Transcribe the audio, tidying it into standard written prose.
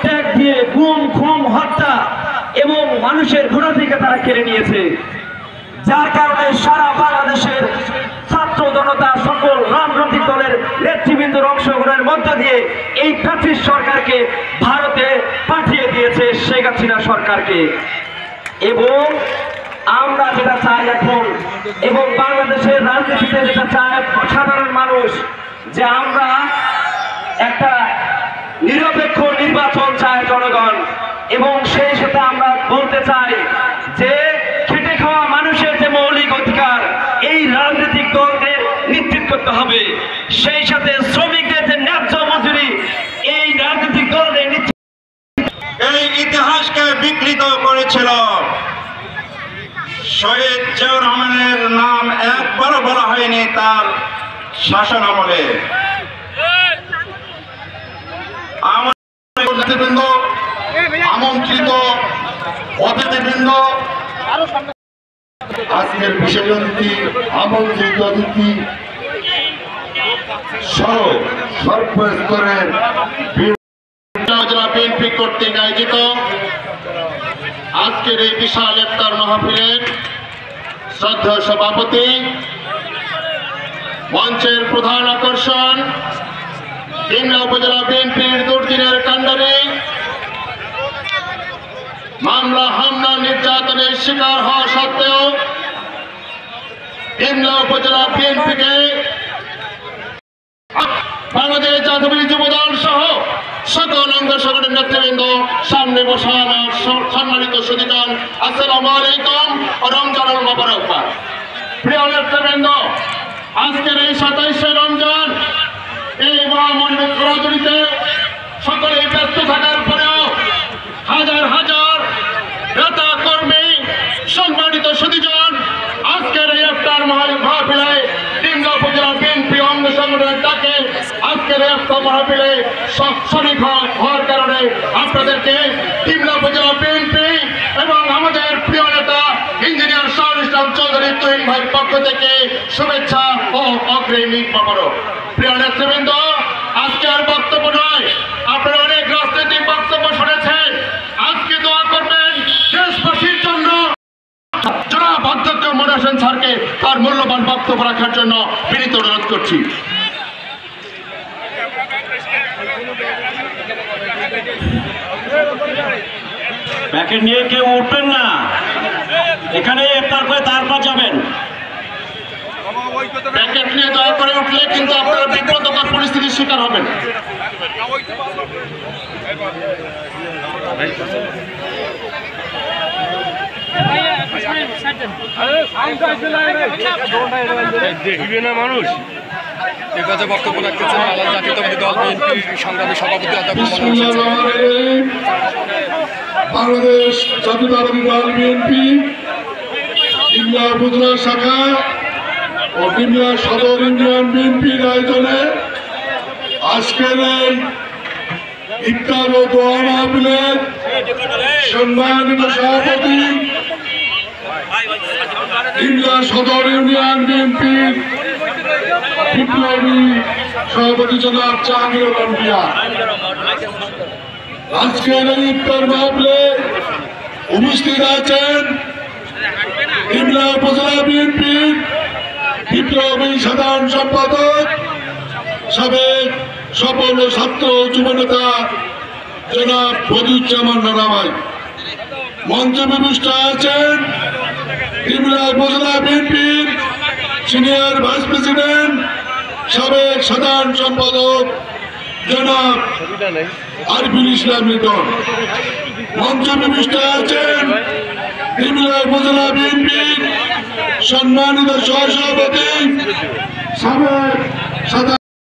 Tag দিয়ে গুম খুন হত্যা এবং মানুষের ভোটাধিকার তারা কেড়ে নিয়েছে, যার কারণে সারা বাংলাদেশের ছাত্র জনতা সকল রাজনৈতিক দলের নেতৃবৃন্দের অংশগ্রহণের মধ্য দিয়ে এই ফ্যাসিস্ট সরকারকে ভারতে পাঠিয়ে দিয়েছে শেখ হাসিনা সরকারকে। এবং আমরা যেটা চাই এখন, এবং বাংলাদেশের রাজনীতিতে যেটা চায় সাধারণ মানুষ, যে আমরা একটা নিরপেক্ষ নির্বাচন চায় জনগণ। এবং সেই সাথে আমরা বলতে চাই যে খেটে খাওয়া মানুষের যে মৌলিক অধিকার এই রাজনৈতিক দলদের নিশ্চিত করতে হবে, সেই সাথে শ্রমিকদের যে ন্যায্য মজুরি এই রাজনৈতিক দলদের নিশ্চিত। এই ইতিহাসকে বিকৃত করেছিল। শহীদ জিয়াউর রহমানের নাম একবারও বলা হয়নি তার শাসন আমলে। আমন্ত্রিত অতিথিবৃন্দ, আজকের বিশেষ অতিথি, আমন্ত্রিত অতিথি সহ সর্বস্তরের জেলা বিএনপি কর্তৃক আয়োজিত আজকের এই বিশাল ইফতার মাহফিলের শ্রদ্ধেয় সভাপতি, মঞ্চের প্রধান আকর্ষণ, ডিমলা উপজেলা বিএনপির দুর্দিনের কাণ্ডারি, মামলা হামলা নির্যাতনের শিকার হওয়া সত্ত্বেও ডিমলা উপজেলা বিএনপিকে বাংলাদেশ জাতীয় যুবদল সহ সকল অঙ্গ সংগঠনের নেতৃবৃন্দ, সামনে বসা আমার সম্মানিত সুধীগণ, আসসালামু আলাইকুম ও রমজানুল মুবারক। প্রিয় নেতৃবৃন্দ, আজকের এই 27শে রমজান এই মহামণ্ডল জড়িতে সকলে ব্যস্ত থাকার পরেও হাজার হাজার নেতা কর্মী, সম্মানিত সুধীজন, আজকের এই ইফতার মাহফিলে ডিমলা উপজেলা বিএনপি অঙ্গ সংগঠনের ডাকে আজকের ইফতার মাহফিলে শরীক হওয়ার কারণে আপনাদেরকে ডিমলা উপজেলা বিএনপি এবং আমাদের প্রিয় নেতা ইঞ্জিনিয়ার শাহুল ইসলাম চৌধুরী তুহিন ভাইয়ের পক্ষ থেকে শুভেচ্ছা ও অগ্রিম মোবারক। প্রিয় নেতৃবৃন্দ, আজকে আর বক্তব্য নয়, আপনারা অনেক রাজনৈতিক বক্তব্য শুনেছেন। আজকে দোয়া করবেন দেশবাসীর জন্য। জনাব অধ্যক্ষ মনির হোসেন স্যারকে তার মূল্যবান বক্তব্য রাখার জন্য বিনীত অনুরোধ করছি। প্যাকেট নিয়ে কেউ উঠবেন না, এখানে ইফতার করে তারপর যাবেন। প্যাকেট নিয়ে দয়া করে উঠলে কিন্তু আপনারা বিব্রতকর পরিস্থিতির শিকার হবেন। দেখবে না মানুষ এ কাজে বক্তব্য রাখতেছেন বাংলাদেশ জাতীয়তাবাদী দল বিএনপির সংগ্রামী সভাপতি বাংলাদেশ জাতীয়তাবাদী দল বিএনপি ডিমলা উপজেলা শাখা ও ডিমলা সদর ইউনিয়ন বিএনপির আয়োজনে আজকের এই ইফতার ও দোয়া মাহফিলের সম্মানিত সভাপতি, ডিমলা সদর ইউনিয়ন বিএনপির বিপ্লবী সভাপতি জনাব জাহাঙ্গীর আলম মিয়া। আজকের এই ইফতার মাহফিলে উপস্থিত আছেন ডিমলা উপজেলা বিএনপির বিপ্লবী সাধারণ সম্পাদক, সাবেক সফল ছাত্র যুবনেতা জনাব বদিউজ্জামান রানা ভাই। মঞ্চে বিশিষ্ট আছেন ডিমলা উপজেলা বিএনপির সিনিয়র ভাইস প্রেসিডেন্ট, সাবেক সাধারণ সম্পাদক জনাব আরিফুল ইসলাম লিটন। মঞ্চে বিশিষ্ট আছেন ডিমলা উপজেলা বিএনপির সম্মানিত সহসভাপতি, সাবেক